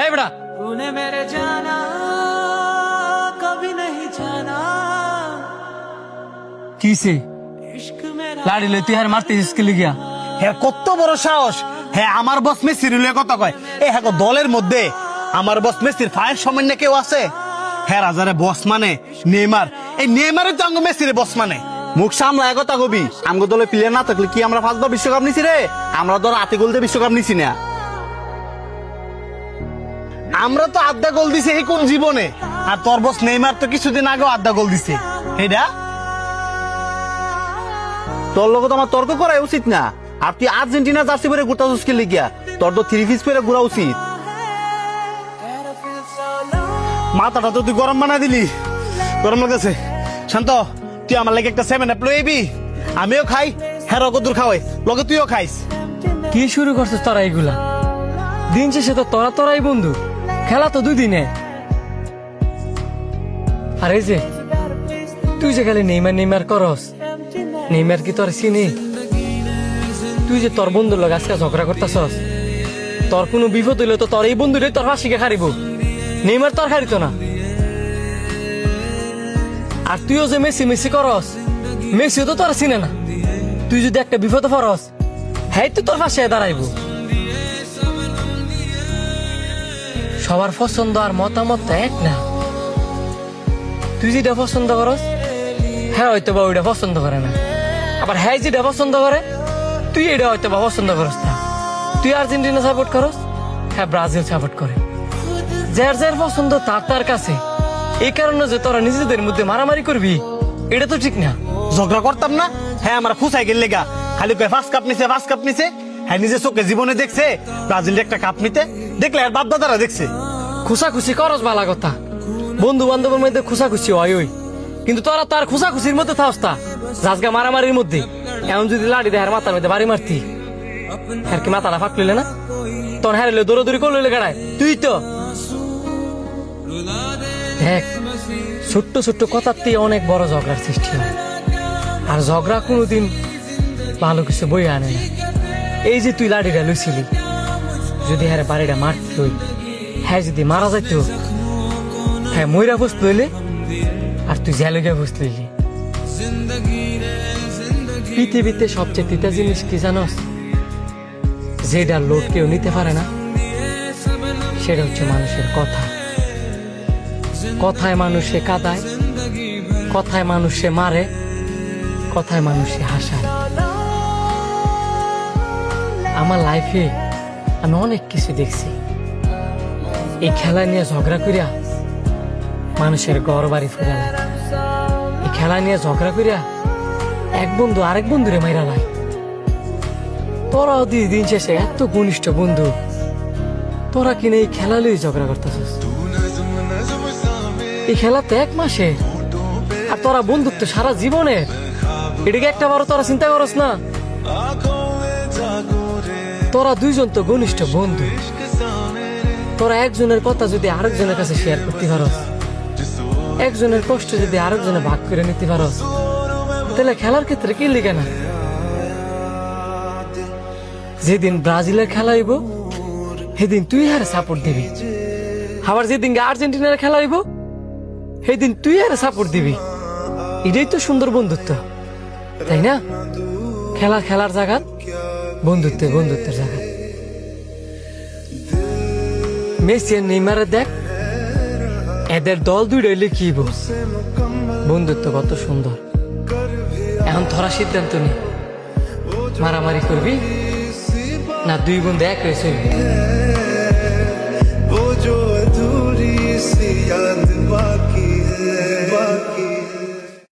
এই বেটা तूने मेरे जाना कभी नहीं जाना কিসে इश्क मेरा লাড়ি লই তুই আর মারতেছিস কি লিগা? হ্যাঁ কত বড় সাহস, হ্যাঁ আমার বস মেসির কথা কয়। হ্যাঁ দলের মধ্যে আমার বস মেসির ফায়ার সামান্য কেউ আছে? হ্যাঁ রাজারে বস মানে নেইমার, এই নেইমারের তো আঙ্গ মেসির বস মানে। মুখ সামলা একতা কবি, আমগো দলে প্লেয়ার না থাকলে কি আমরা 5 বার বিশ্বকাপ নিছি রে? আমরা ধর আতে গোল দিয়ে বিশ্বকাপ নিছি না। আমরা তো আধা গোল দিছি এই কোন জীবনে, আর তোর বস নেইমার তো কিছুদিন আগেও আধা গোল দিছে। এইটা তোর লোক তো আমার তর্ক করা উচিত না। আর তুই আর্জেন্টিনা জার্সি পরে গোটা চুসকে লিখিয়া, তোর তো 3 পিস পরে ঘোরা উচিত। মাথাটা তো তুই গরম বানা দিলি, গরম লাগতেছে। শান্ত, তুই আমার লাগে একটা 7 লইবি, আমিও খাই, হ্যাঁ কদুর খাওয়াই, লগে তুইও খাইস। কি শুরু করছিস তোরা এইগুলা? দিন শেষে তো তোরাই বন্ধু, খেলা তো 2 দিনে। আর এই যে তুই যে খালি নেইমার করস, নেইমার কি তোর চিনি? তুই যে তোর বন্ধুর লগে আজকে ঝগড়া করতেছস, তোর কোনো বিপদ হইলে তো তোর এই বন্ধুটাই তোর ফাঁসিকে খারিব, নেইমার তোর খারিত না। আর তুইও যে মেসি করস, মেসিও তো তোর চিনে না। তুই যদি একটা বিপদে পড়স, হ্যাঁ তুই তোর ফাঁসে দাঁড়াইব। সবার পছন্দ আর মতামত তো এক না। তুই যেটা পছন্দ করস, হ্যাঁ হয়তো বা ওইটা পছন্দ করে না। আবার হ্যাঁ যেটা পছন্দ করে, তুই এটা হয়তো বা পছন্দ করস না। তুই আর্জেন্টিনা সাপোর্ট করস, হ্যাঁ ব্রাজিল সাপোর্ট করে। যার পছন্দ তার কাছে। এই কারণে যে তোরা নিজেদের মধ্যে মারামারি করবি, এটা তো ঠিক না। ঝগড়া করতাম না, হ্যাঁ আমার খুশাই গেল লেগা, খালি 5 কাপ নিছে। হ্যাঁ নিজে চোখে জীবনে দেখছে ব্রাজিলের একটা কাপ নিতে, দেখলে আর বাপ দাদারা দেখছে। খুশাখুশি করস ভালো কথা, বন্ধু বান্ধবের মধ্যে খুশাখুশি হয় ওই, কিন্তু তোরা তো আর খুশাখুশির মধ্যে থাকস, জাজগা মারামারির মধ্যে। এমন যদি লাড়ি দেয় মাথার মধ্যে বাড়ি মারতি, হ্যাঁ কি মাথাটা ফাঁকলিলে না? তখন হারিলে দৌড়াদৌড়ি করলে গাড়ায় তুই তো দেখ। ছোট্ট কথার থেকে অনেক বড় ঝগড়ার সৃষ্টি হয়, আর ঝগড়া কোনোদিন ভালো কিছু বই আনে না। এই যে তুই লাড়িটা লইছিলি, যদি হ্যাঁ বাড়িটা মারতে হই, হ্যাঁ যদি মারা যাইত, হ্যাঁ ময়রা বসতে হইলে, আর তুই জেলে গিয়ে বসতে হইলি। পৃথিবীতে সবচেয়ে তিতা জিনিস কি জানোস? যেটা লোড কেউ নিতে পারে না, সেটা হচ্ছে মানুষের কথা। কথায় মানুষে কাঁদায়, কথায় মানুষে মারে, কথায় মানুষে হাসায়। আমার লাইফে আমি অনেক কিছু দেখছি। এই খেলা নিয়ে ঝগড়া করিয়া মানুষের ঘর বাড়ি ফিরালায়, এই খেলা নিয়ে ঝগড়া করিয়া এক বন্ধু আরেক বন্ধুরে মাইরা লাই। তোরাও দিন শেষে এত ঘনিষ্ঠ বন্ধু, তোরা কিনে এই খেলা লই ঝগড়া করতেছিস। এই খেলা তো 1 মাসে, আর তোরা বন্ধুত্ব সারা জীবনের। এটাকে একটা বারো তোরা চিন্তা করস না? তোরা 2 জন তো ঘনিষ্ঠ বন্ধু, তোরা একজনের কথা যদি আরেকজনের কাছে শেয়ার করতে পারস, একজনের কষ্ট যদি আরেকজনে ভাগ করে নিতে পারস, তাহলে খেলার ক্ষেত্রে কি লিখে না? যেদিন ব্রাজিলের খেলা হইব, সেদিন তুই হারে সাপোর্ট দিবি। আবার যেদিন আর্জেন্টিনার খেলা হইব, সেদিন তুই হারে সাপোর্ট দিবি। এটাই তো সুন্দর বন্ধুত্ব, তাই না? খেলার জায়গা, বন্ধুত্বের জায়গা। মেসি আর নেইমারে দেখ, এদের দল 2টা হইলে কি বন্ধুত্ব কত সুন্দর। এখন তোরা সিদ্ধান্ত নি, মারামারি করবি না 2 বন্ধু এক হয়ে চলবি।